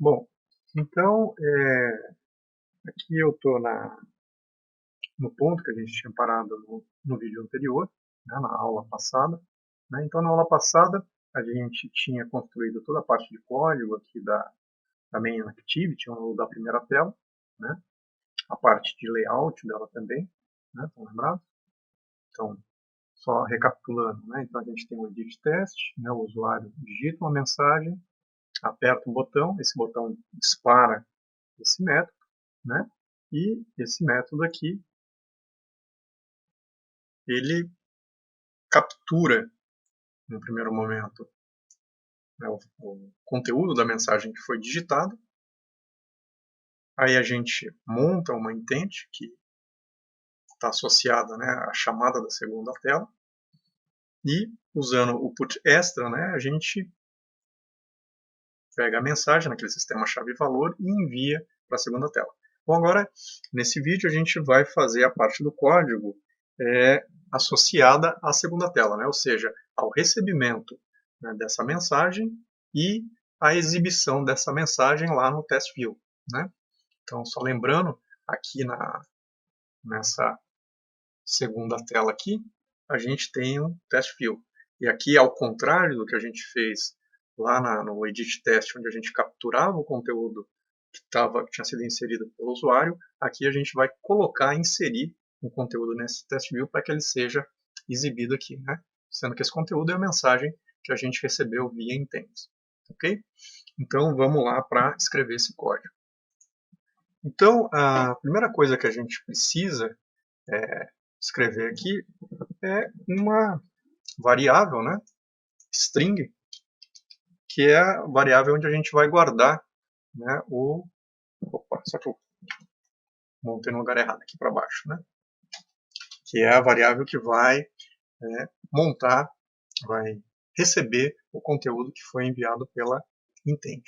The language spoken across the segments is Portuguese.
Bom, então, aqui eu estou no ponto que a gente tinha parado no vídeo anterior, né, na aula passada. Né? Então, na aula passada, a gente tinha construído toda a parte de código aqui da Main Activity, ou da primeira tela, né? A parte de layout dela também, né? Estão lembrados? Então, só recapitulando, né? Então, a gente tem o edit test, né? O usuário digita uma mensagem, aperta um botão, esse botão dispara esse método, né? E esse método aqui, ele captura, no primeiro momento, né, o conteúdo da mensagem que foi digitada. Aí a gente monta uma intent que está associada, né, à chamada da segunda tela. E, usando o put extra, né, a gente pega a mensagem naquele sistema chave-valor e envia para a segunda tela. Bom, agora, nesse vídeo, a gente vai fazer a parte do código associada à segunda tela, né? Ou seja, ao recebimento, né, dessa mensagem e a exibição dessa mensagem lá no test view. Né? Então, só lembrando, aqui nessa segunda tela aqui, a gente tem um test view. E aqui, ao contrário do que a gente fez lá no edit test, onde a gente capturava o conteúdo que tinha sido inserido pelo usuário, aqui a gente vai inserir o conteúdo nesse test view para que ele seja exibido aqui, né? Sendo que esse conteúdo é a mensagem que a gente recebeu via intent. Ok? Então vamos lá para escrever esse código. Então a primeira coisa que a gente precisa escrever aqui é uma variável, né? String, que é a variável onde a gente vai guardar, né, Opa, só que eu montei no lugar errado aqui para baixo, né? Que é a variável que vai montar, vai receber o conteúdo que foi enviado pela intent.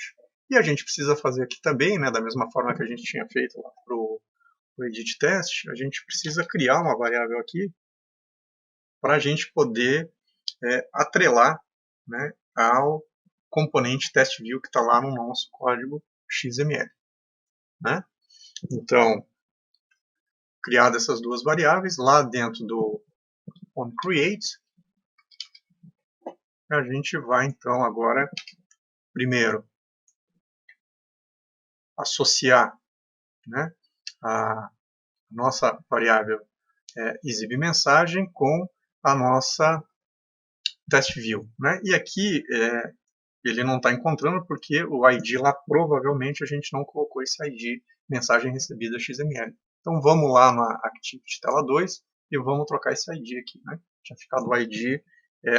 E a gente precisa fazer aqui também, né, da mesma forma que a gente tinha feito lá para o edit test, a gente precisa criar uma variável aqui para a gente poder atrelar, né, ao componente test view que está lá no nosso código XML. Né? Então, criadas essas duas variáveis, lá dentro do onCreate, a gente vai então agora, primeiro, associar, né, a nossa variável exibMensagem com a nossa testView. Né? E aqui ele não está encontrando porque o ID lá provavelmente a gente não colocou esse ID mensagem recebida XML. Então vamos lá na Activity tela 2 e vamos trocar esse ID aqui. Né? Tinha ficado o ID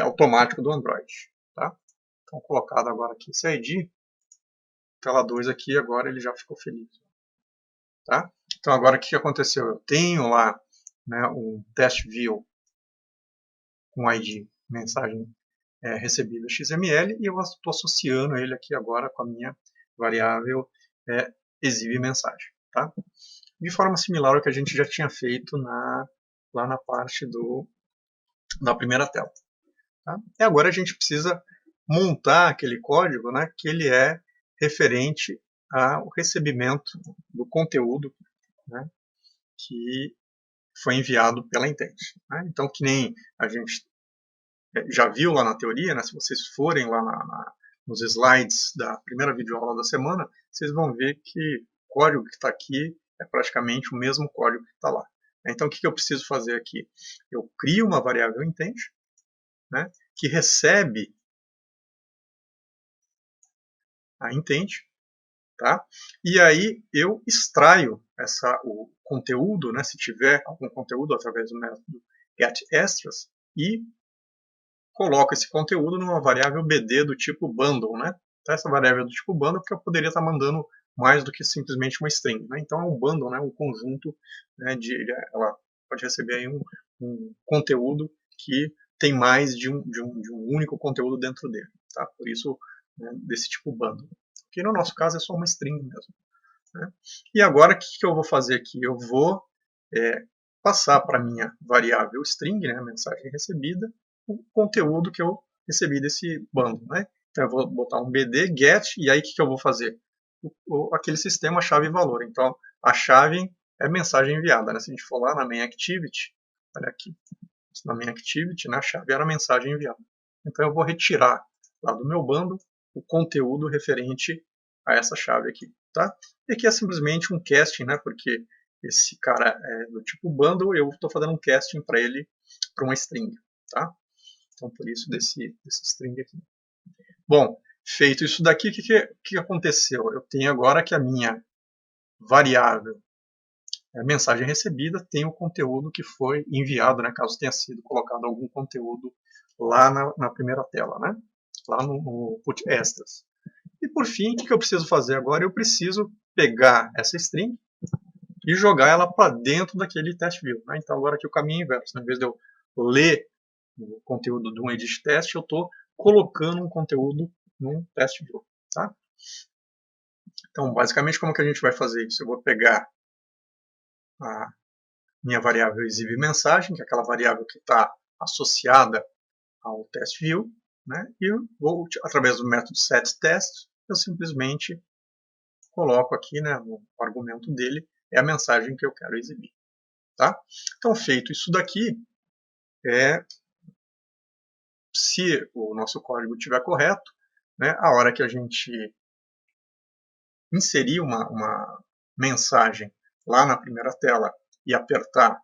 automático do Android. Tá? Então colocado agora aqui esse ID, tela 2 aqui, agora ele já ficou feliz. Tá? Então agora o que aconteceu? Eu tenho lá, né, um test view com ID mensagem recebida XML e eu estou associando ele aqui agora com a minha variável exibe mensagem. Tá? De forma similar ao que a gente já tinha feito lá na parte da primeira tela. Tá? E agora a gente precisa montar aquele código, né, que ele é referente ao recebimento do conteúdo, né, que foi enviado pela intent. Né? Então, que nem a gente já viu lá na teoria, né? Se vocês forem lá nos slides da primeira videoaula da semana, vocês vão ver que o código que está aqui é praticamente o mesmo código que está lá. Então, o que eu preciso fazer aqui? Eu crio uma variável intent, né, que recebe a intent, tá? E aí eu extraio o conteúdo, né, se tiver algum conteúdo através do método getExtras, e coloco esse conteúdo numa variável BD do tipo bundle, né? Então, essa variável do tipo bundle porque eu poderia estar mandando mais do que simplesmente uma string, né? Então é um bundle, né? Um conjunto, né, ela pode receber aí um conteúdo que tem mais de um único conteúdo dentro dele, tá? Por isso, né, desse tipo bundle. Que no nosso caso é só uma string mesmo. Né? E agora o que eu vou fazer aqui? Eu vou passar para a minha variável string, né, a mensagem recebida, o conteúdo que eu recebi desse bundle. Né? Então eu vou botar um bd get, e aí o que eu vou fazer? aquele sistema chave e valor. Então, a chave é mensagem enviada. Né? Se a gente for lá na main activity, olha aqui, na main activity, né, a chave era a mensagem enviada. Então, eu vou retirar lá do meu bundle o conteúdo referente a essa chave aqui. Tá? E aqui é simplesmente um casting, né, porque esse cara é do tipo bundle, eu estou fazendo um casting para ele, para uma string. Tá? Então, por isso desse string aqui. Bom, feito isso daqui, o que aconteceu? Eu tenho agora que a minha variável mensagem recebida tem o conteúdo que foi enviado, né, caso tenha sido colocado algum conteúdo lá na primeira tela, né, lá no put extras. E por fim, o que eu preciso fazer agora? Eu preciso pegar essa string e jogar ela para dentro daquele test view. Né? Então agora aqui o caminho é inverso. Né? Em vez de eu ler o conteúdo de um edit test, eu estou colocando um conteúdo num test view. Tá? Então, basicamente, como que a gente vai fazer isso? Eu vou pegar a minha variável exibe mensagem, que é aquela variável que está associada ao test view, né? E eu vou, através do método setTest, eu simplesmente coloco aqui, né, no argumento dele, é a mensagem que eu quero exibir. Tá? Então, feito isso daqui, se o nosso código estiver correto, né, a hora que a gente inserir uma mensagem lá na primeira tela e apertar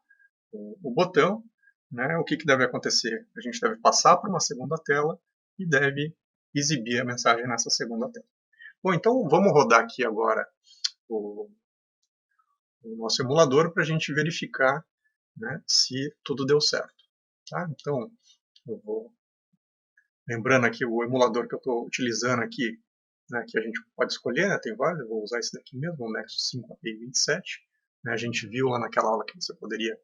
o botão, né, o que deve acontecer? A gente deve passar para uma segunda tela e deve exibir a mensagem nessa segunda tela. Bom, então vamos rodar aqui agora o nosso emulador para a gente verificar, né, se tudo deu certo. Tá? Então, eu vou lembrando aqui o emulador que eu estou utilizando aqui, né, que a gente pode escolher, né, tem vários, eu vou usar esse daqui mesmo, o Nexus 5 API 27. Né, a gente viu lá naquela aula que você poderia,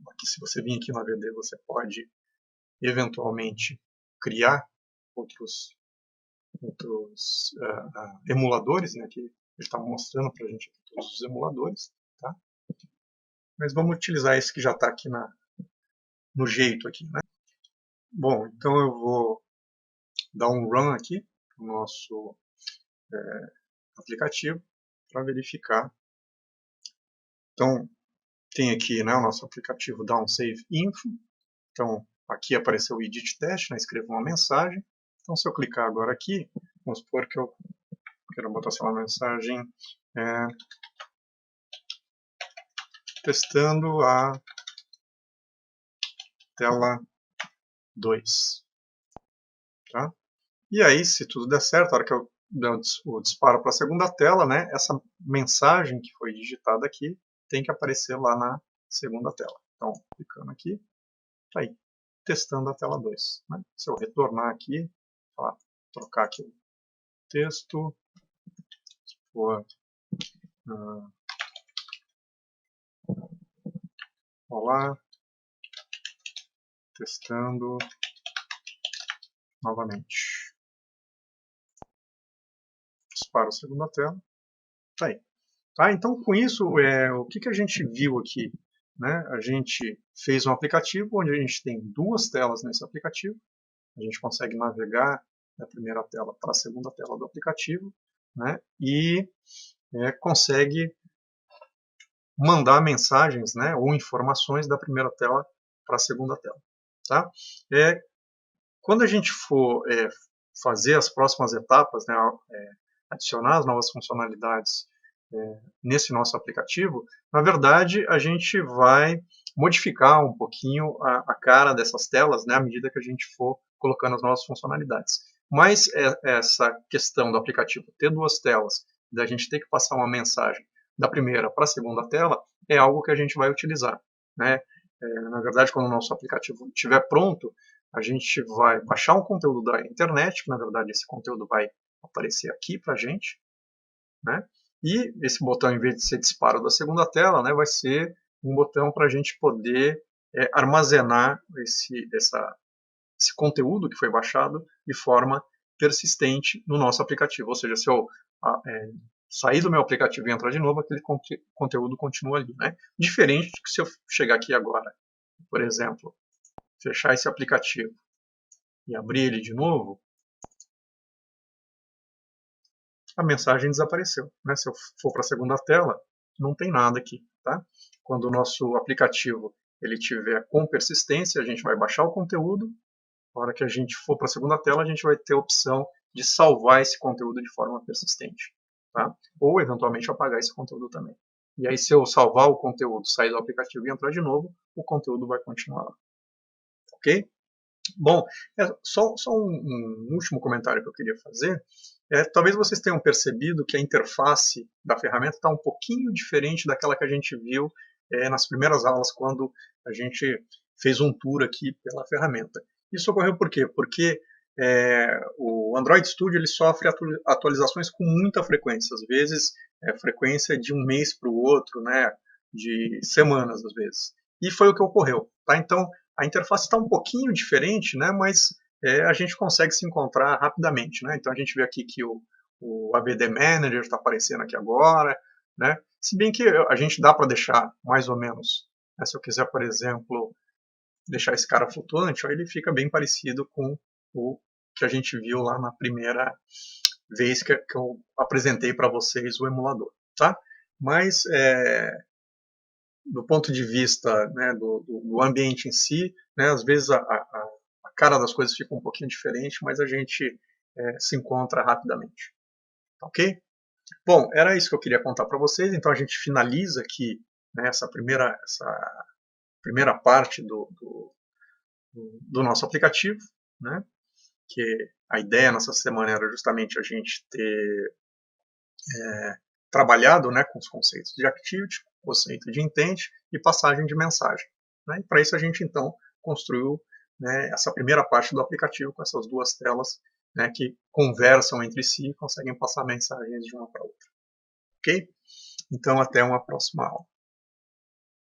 aqui, se você vir aqui no AVD, você pode eventualmente criar outros emuladores, né, que ele está mostrando para a gente aqui todos os emuladores. Tá? Mas vamos utilizar esse que já está aqui no jeito aqui. Né? Bom, então eu vou dar um run aqui no nosso aplicativo para verificar. Então, tem aqui, né, o nosso aplicativo downsave info. Então, aqui apareceu o edit test, né, escreva uma mensagem. Então, se eu clicar agora aqui, vamos supor que eu quero botar assim, uma mensagem testando a tela 2. Tá? E aí, se tudo der certo, a hora que eu der o disparo para a segunda tela, né, essa mensagem que foi digitada aqui tem que aparecer lá na segunda tela. Então, clicando aqui, tá aí, testando a tela 2. Né? Se eu retornar aqui, trocar aqui o texto, for, olá, testando novamente. Disparo a segunda tela, tá aí. Tá? Então, com isso, o que a gente viu aqui? Né? A gente fez um aplicativo onde a gente tem duas telas nesse aplicativo. A gente consegue navegar da primeira tela para a segunda tela do aplicativo, né? E consegue mandar mensagens, né, ou informações da primeira tela para a segunda tela. Tá? Quando a gente for fazer as próximas etapas, né, adicionar as novas funcionalidades nesse nosso aplicativo, na verdade a gente vai modificar um pouquinho a cara dessas telas, né, à medida que a gente for colocando as novas funcionalidades. Mas essa questão do aplicativo ter duas telas, da gente ter que passar uma mensagem da primeira para a segunda tela, é algo que a gente vai utilizar. Né? Na verdade, quando o nosso aplicativo estiver pronto, a gente vai baixar um conteúdo da internet, que na verdade esse conteúdo vai aparecer aqui para a gente, né? E esse botão, em vez de ser disparo da segunda tela, né, vai ser um botão para a gente poder armazenar esse conteúdo que foi baixado de forma persistente no nosso aplicativo. Ou seja, se eu sair do meu aplicativo e entrar de novo, aquele conteúdo continua ali. Né? Diferente de que se eu chegar aqui agora, por exemplo, fechar esse aplicativo e abrir ele de novo, a mensagem desapareceu, né? Se eu for para a segunda tela, não tem nada aqui, tá? Quando o nosso aplicativo ele tiver com persistência, a gente vai baixar o conteúdo. Na hora que a gente for para a segunda tela, a gente vai ter a opção de salvar esse conteúdo de forma persistente, tá? Ou eventualmente apagar esse conteúdo também. E aí, se eu salvar o conteúdo, sair do aplicativo e entrar de novo, o conteúdo vai continuar lá. Ok? Bom, só um último comentário que eu queria fazer. Talvez vocês tenham percebido que a interface da ferramenta está um pouquinho diferente daquela que a gente viu nas primeiras aulas, quando a gente fez um tour aqui pela ferramenta. Isso ocorreu por quê? Porque o Android Studio ele sofre atualizações com muita frequência, às vezes frequência de um mês para o outro, né, de semanas às vezes. E foi o que ocorreu. Tá? Então, a interface está um pouquinho diferente, né, mas a gente consegue se encontrar rapidamente. Né? Então, a gente vê aqui que o AVD Manager está aparecendo aqui agora. Né? Se bem que a gente dá para deixar mais ou menos, né, se eu quiser, por exemplo, deixar esse cara flutuante, ó, ele fica bem parecido com o que a gente viu lá na primeira vez que eu apresentei para vocês o emulador. Tá? Mas, do ponto de vista, né, do ambiente em si, né, às vezes a cara das coisas fica um pouquinho diferente, mas a gente se encontra rapidamente. Ok? Bom, era isso que eu queria contar para vocês. Então a gente finaliza aqui, né, essa primeira parte do nosso aplicativo, né, que a ideia nessa semana era justamente a gente ter trabalhado, né, com os conceitos de activity, conceito de intent e passagem de mensagem. Né? E para isso a gente então construiu, né, essa primeira parte do aplicativo com essas duas telas, né, que conversam entre si e conseguem passar mensagens de uma para outra. Ok? Então até uma próxima aula.